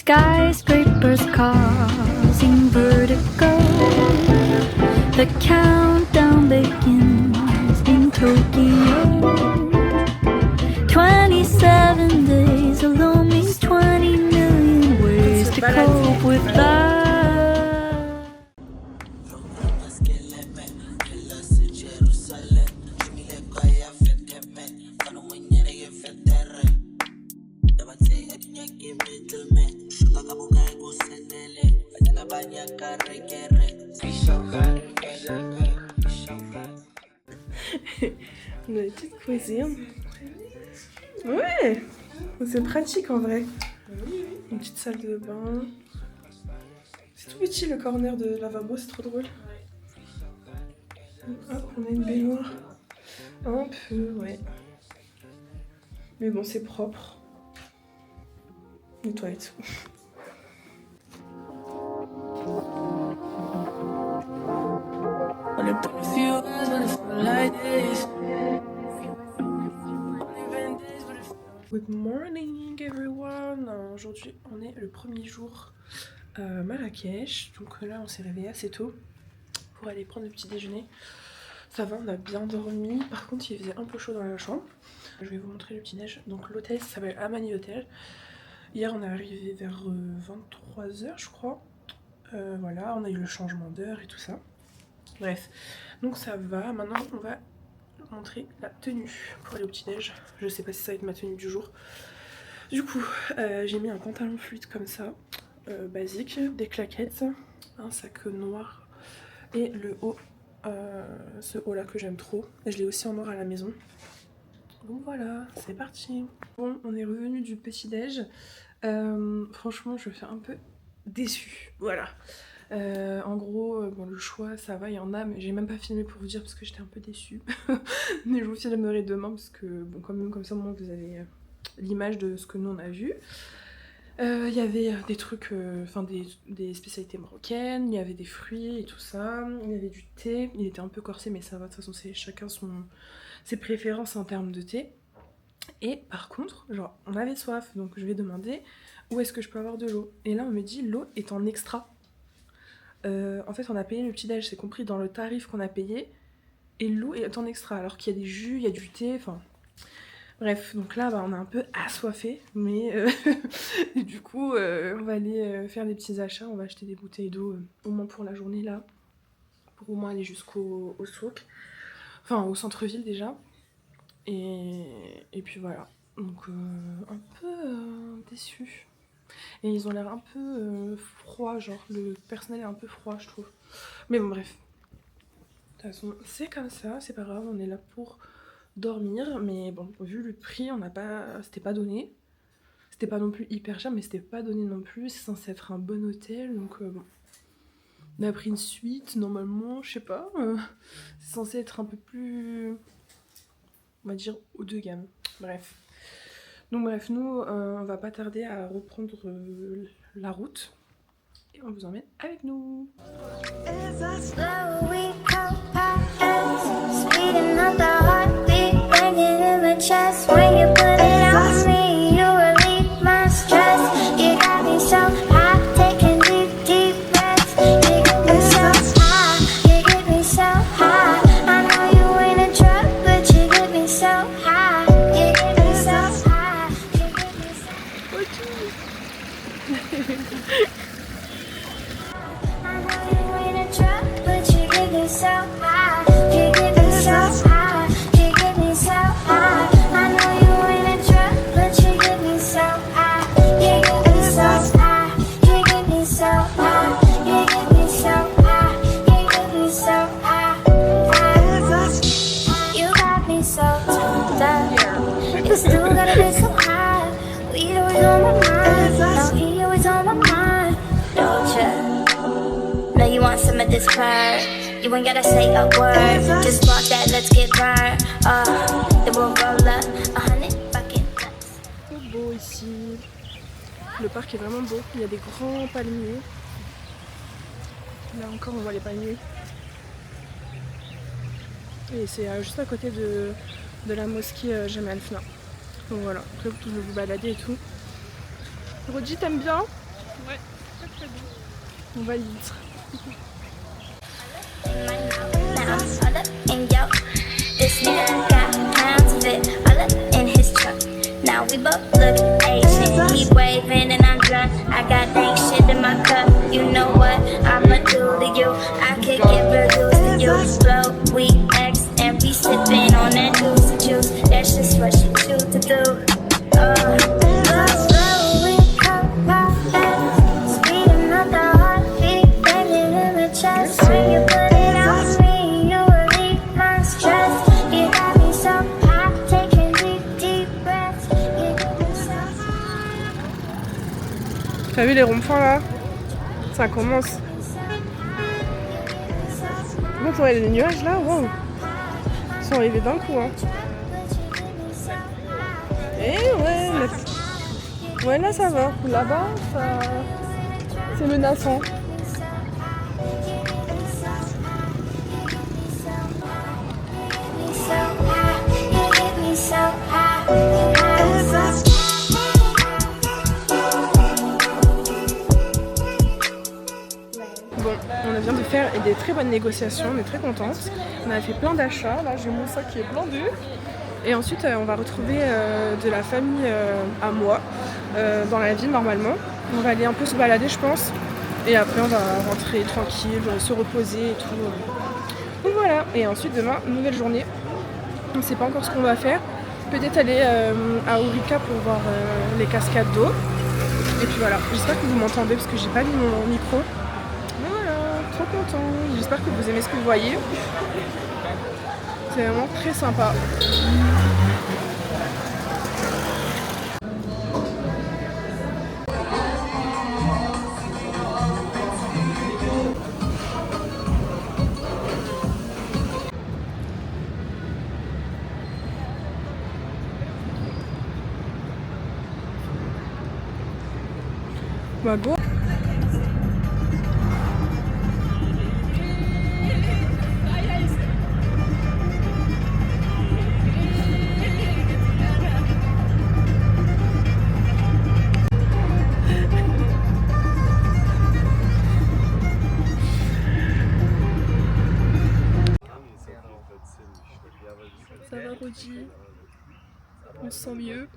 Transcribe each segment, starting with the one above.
Skyscrapers causing vertigo. The countdown begins in Tokyo. 27 days alone means 20 million ways to cope with that. On a des petites cuisines. Ouais, c'est pratique en vrai. Une petite salle de bain. C'est tout petit le corner de lavabo, c'est trop drôle. Hop, on a une baignoire. Un peu, ouais. Mais bon, c'est propre. Les toilettes. Good morning everyone. Aujourd'hui on est le premier jour à Marrakech. Donc là on s'est réveillé assez tôt pour aller prendre le petit déjeuner. Ça va, on a bien dormi. Par contre il faisait un peu chaud dans la chambre. Je vais vous montrer le petit déj. Donc l'hôtel s'appelle Amani Hotel. Hier on est arrivé vers 23h je crois. Voilà, on a eu le changement d'heure et tout ça. Bref, donc ça va. Maintenant on va montrer la tenue pour aller au petit déj. Je sais pas si ça va être ma tenue du jour. Du coup j'ai mis un pantalon fluide comme ça, basique, des claquettes, un sac noir et le haut, ce haut là que j'aime trop, et je l'ai aussi en noir à la maison. Donc voilà, c'est parti. Bon, on est revenu du petit déj. Franchement je suis un peu déçue, voilà. En gros, bon, le choix ça va, il y en a, mais j'ai même pas filmé pour vous dire parce que j'étais un peu déçue. Mais je vous filmerai demain parce que bon, quand même, comme ça au moins vous avez l'image de ce que nous on a vu. Il y avait des trucs, enfin des spécialités marocaines, il y avait des fruits et tout ça, il y avait du thé, il était un peu corsé mais ça va, de toute façon c'est chacun ses préférences en termes de thé. Et par contre, genre on avait soif, donc je vais demander où est-ce que je peux avoir de l'eau. Et là on me dit l'eau est en extra. En fait on a payé le petit déj, c'est compris dans le tarif qu'on a payé, et l'eau est en extra alors qu'il y a des jus, il y a du thé, enfin bref. Donc là bah, on a un peu assoiffé, mais et du coup on va aller faire des petits achats, on va acheter des bouteilles d'eau au moins pour la journée là, pour au moins aller jusqu'au souk, enfin au centre-ville déjà, et puis voilà. Donc un peu déçue. Et ils ont l'air un peu froids, genre le personnel est un peu froid je trouve. Mais bon bref. De toute façon c'est comme ça, c'est pas grave, on est là pour dormir. Mais bon, vu le prix, c'était pas donné. C'était pas non plus hyper cher, mais c'était pas donné non plus. C'est censé être un bon hôtel, donc bon. On a pris une suite, normalement, je sais pas. C'est censé être un peu plus, on va dire, haut de gamme. Bref. Donc bref, nous, on va pas tarder à reprendre la route. Et on vous emmène avec nous. This part, you ain't gotta say a word. Just walk that, let's get burned. Then we'll roll up 100 bucket nuts. C'est beau ici. Le parc est vraiment beau. Il y a des grands palmiers. Là encore, on voit les palmiers. Et c'est juste à côté de la mosquée Jemaa el Fna. Donc voilà. Après, vous pouvez vous balader et tout. Rodji, t'aimes bien? Ouais, très très bon. On va litre. Now, all up in yo. This nigga got pounds of it, all up in his truck. Now we both look Asian. He waving and I'm drunk. I got dank shit in my cup. You know what I'ma do to you? I could give reviews to you. Slow, we X and we sipping on that juice. That's just what you choose to do. T'as vu les ronds-points là? Ça commence. Bon, tu vois les nuages là, wow. Ils sont arrivés d'un coup, hein. Et ouais, ouais là ça va. Là-bas, ça... c'est menaçant. Bon, on vient de faire des très bonnes négociations, on est très contente. On a fait plein d'achats, là j'ai mon sac qui est blindé. Et ensuite on va retrouver de la famille à moi, dans la ville normalement. On va aller un peu se balader je pense. Et après on va rentrer tranquille, se reposer et tout. Donc voilà, et ensuite demain, nouvelle journée. On ne sait pas encore ce qu'on va faire. Peut-être aller à Aurica pour voir les cascades d'eau. Et puis voilà, j'espère que vous m'entendez parce que j'ai pas mis mon micro. Mais voilà, trop content. J'espère que vous aimez ce que vous voyez. C'est vraiment très sympa. Bah go. Ça va Rodi? On se sent mieux.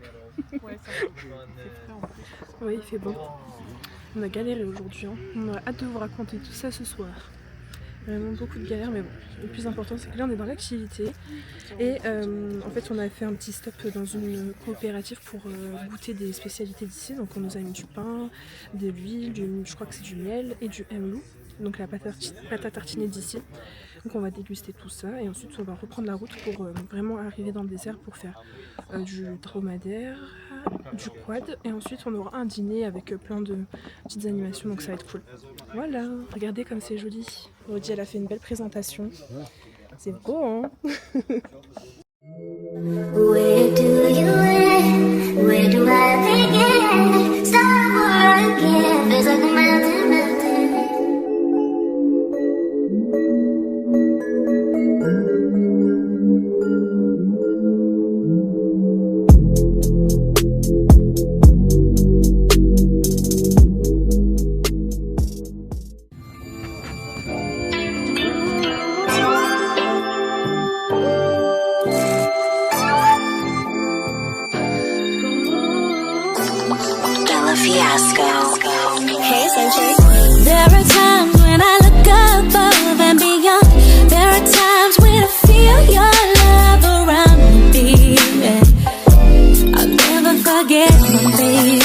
Ouais, ça va. Il fait frais en plus. Oui, il fait bon. On a galéré aujourd'hui, hein. On a hâte de vous raconter tout ça ce soir. Vraiment beaucoup de galères, mais bon, le plus important c'est que là on est dans l'activité. Et en fait on a fait un petit stop dans une coopérative pour goûter des spécialités d'ici. Donc on nous a mis du pain, de l'huile, je crois que c'est du miel et du mlou. Donc la pâte à tartiner d'ici. Donc on va déguster tout ça et ensuite on va reprendre la route pour vraiment arriver dans le désert pour faire du dromadaire, du quad et ensuite on aura un dîner avec plein de petites animations, donc ça va être cool. Voilà, regardez comme c'est joli. Rodi elle a fait une belle présentation. C'est beau hein. Where do you end? Where do I begin? Start over again. Feels like a mountain melting. Hey, Sunshine. There are times when I look above and beyond. There are times when I feel your love around me, baby. I'll never forget my baby.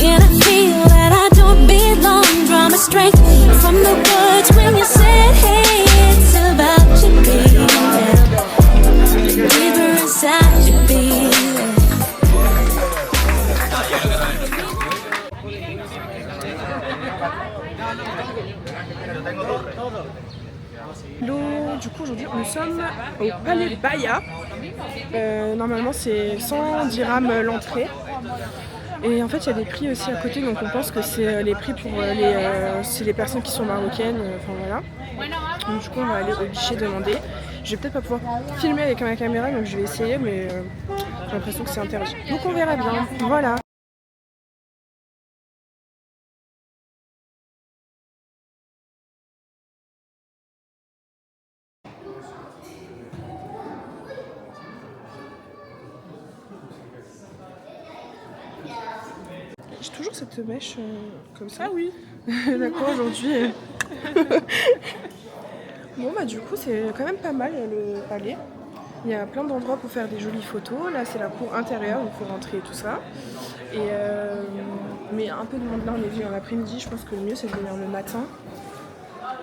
When I feel that I don't belong, draw my strength from the words when you said, hey, it's about you, baby. Deeper inside you, baby. Du coup aujourd'hui nous sommes au Palais Baya. Normalement c'est 100 dirhams l'entrée. Et en fait il y a des prix aussi à côté, donc on pense que c'est les prix pour les personnes qui sont marocaines, enfin voilà. Donc du coup on va aller au guichet demander. Je vais peut-être pas pouvoir filmer avec ma caméra, donc je vais essayer, mais j'ai l'impression que c'est interdit. Donc on verra bien, voilà. J'ai toujours cette mèche comme ça. Ah oui. D'accord, aujourd'hui. Bon bah du coup c'est quand même pas mal le palais. Il y a plein d'endroits pour faire des jolies photos. Là c'est la cour intérieure, il faut rentrer et tout ça. Et mais un peu de monde là, on est venu en après-midi. Je pense que le mieux c'est de venir le matin.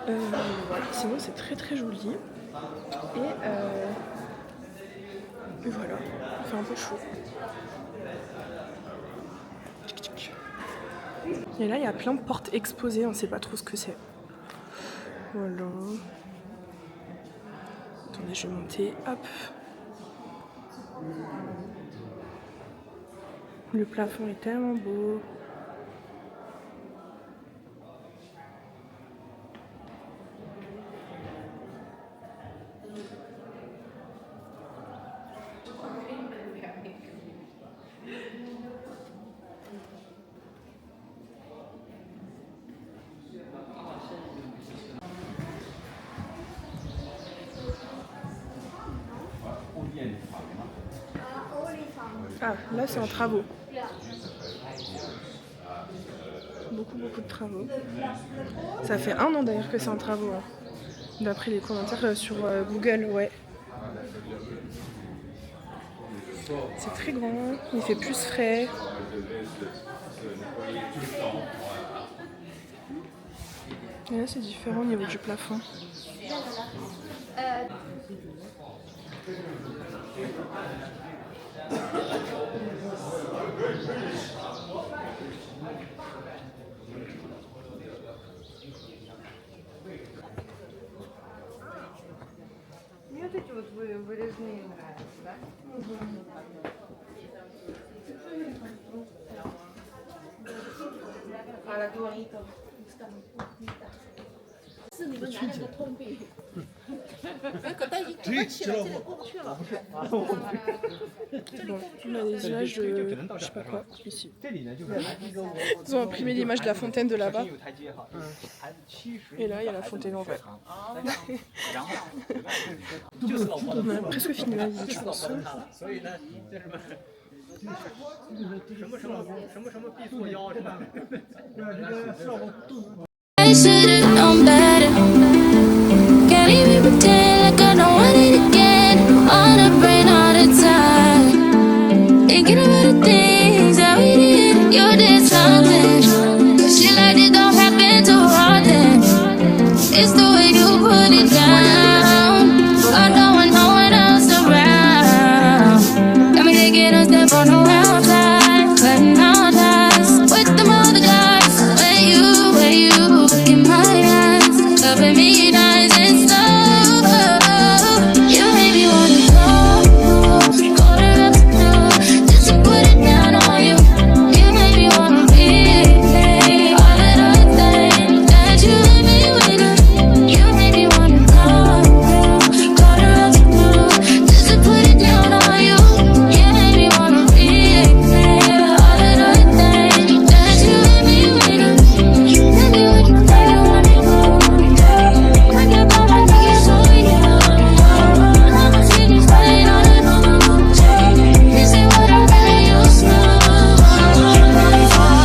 Voilà. Sinon c'est très très joli. Et voilà, il fait un peu chaud. Et là il y a plein de portes exposées, on ne sait pas trop ce que c'est. Voilà. Attendez, je vais monter. Hop. Le plafond est tellement beau. Ah, là c'est en travaux. Beaucoup de travaux. Ça fait 1 an d'ailleurs que c'est en travaux, hein. D'après les commentaires sur Google, ouais. C'est très grand, il fait plus frais. Et là c'est différent au niveau du plafond. Мне вот эти вот вырезные нравятся, да? Bon, on a des images de je sais pas quoi ici. Ils ont imprimé l'image de la fontaine de là-bas. Et là il y a la fontaine en verre. On a presque fini la visite, je pense. I should've known better. Can't even pretend like I don't want it again. On the brain all the time. Thinking about the things that we did. You did something. But shit like this don't happen too often. It's the way you put it down. I don't want no one else around. Got me taking a step on the outside. Cutting all ties with them other guys. Where you look in my eyes, loving me nice and slow. You made me wanna go to just to put it down on you. You made me wanna replay all of the things that you let me with. You made me wanna go to just to put it down on you. You made me wanna replay all of the things that you let me with.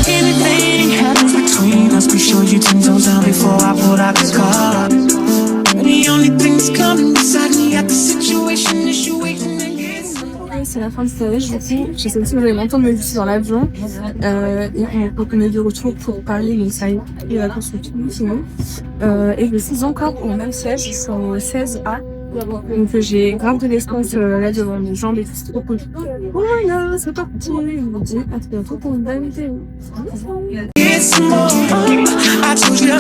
Anything happens between us, be sure you turn those down before I pull out the car. The only thing that's coming beside me at the situation is you waiting to get some. C'est la fin de stage, du coup, j'ai senti que j'avais longtemps de me visiter dans l'avion et on est de retour pour Paris, donc ça y est, les vacances sont finies. Et je suis encore au même siège, je suis au 16A, donc j'ai grave de l'espace là devant mes jambes et tout, c'est trop cool. Voilà, c'est parti, je vous dis à très bientôt pour une nouvelle vidéo. Get some more. I told you